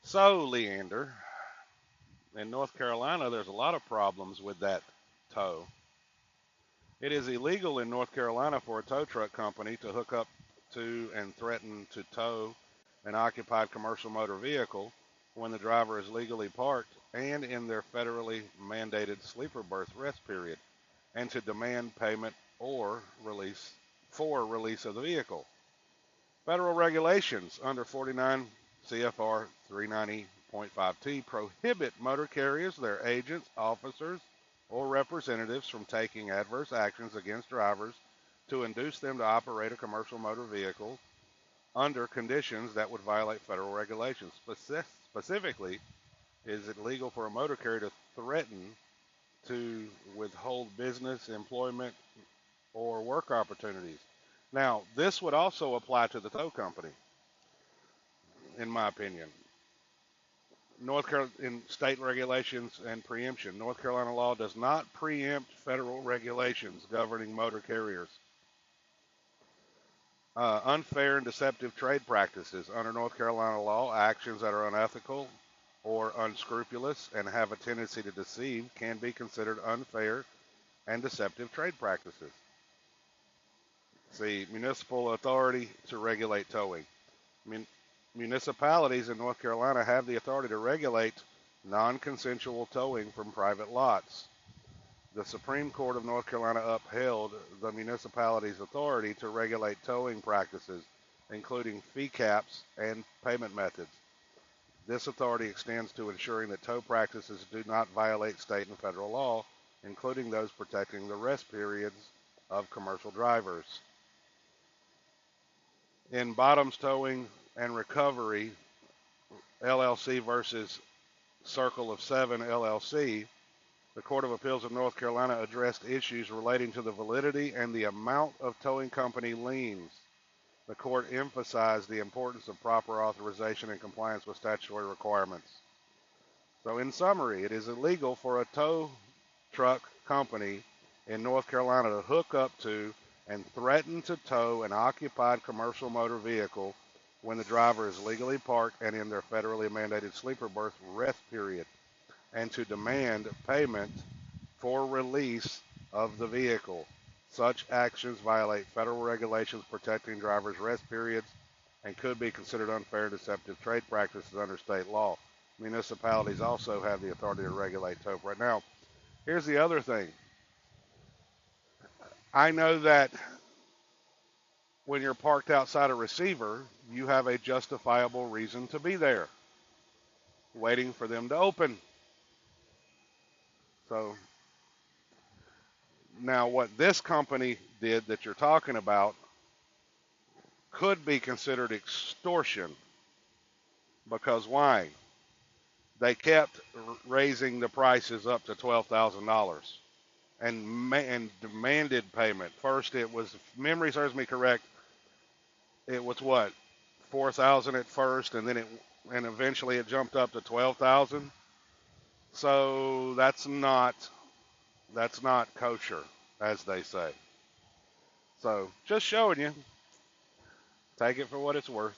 So, Leander, in North Carolina, there's a lot of problems with that tow. It is illegal in North Carolina for a tow truck company to hook up to and threaten to tow an occupied commercial motor vehicle when the driver is legally parked and in their federally mandated sleeper berth rest period, and to demand payment or release of the vehicle. Federal regulations under 49 CFR 390.5T prohibit motor carriers, their agents, officers, or representatives from taking adverse actions against drivers to induce them to operate a commercial motor vehicle under conditions that would violate federal regulations. Specifically, is it legal for a motor carrier to threaten to withhold business, employment, or work opportunities? Now, this would also apply to the tow company, in my opinion. In state regulations and preemption, North Carolina law does not preempt federal regulations governing motor carriers. Unfair and deceptive trade practices under North Carolina law, actions that are unethical or unscrupulous and have a tendency to deceive can be considered unfair and deceptive trade practices. See, municipal authority to regulate towing. Mun- Municipalities in North Carolina have the authority to regulate non-consensual towing from private lots. The Supreme Court of North Carolina upheld the municipality's authority to regulate towing practices, including fee caps and payment methods. This authority extends to ensuring that tow practices do not violate state and federal law, including those protecting the rest periods of commercial drivers. In Bottoms Towing and Recovery LLC versus Circle of Seven LLC, the Court of Appeals of North Carolina addressed issues relating to the validity and the amount of towing company liens. The court emphasized the importance of proper authorization and compliance with statutory requirements. So, in summary, it is illegal for a tow truck company in North Carolina to hook up to and threaten to tow an occupied commercial motor vehicle when the driver is legally parked and in their federally mandated sleeper berth rest period, and to demand payment for release of the vehicle. Such actions violate federal regulations protecting drivers' rest periods and could be considered unfair and deceptive trade practices under state law. Municipalities also have the authority to regulate tow. Right now, here's the other thing. I know that when you're parked outside a receiver, you have a justifiable reason to be there, waiting for them to open. So now what this company did that you're talking about could be considered extortion, because why? They kept raising the prices up to $12,000 and demanded payment. First, it was, if memory serves me correct, it was what, 4,000 at first, and eventually it jumped up to 12,000. So that's not kosher, as they say. So just showing you, take it for what it's worth.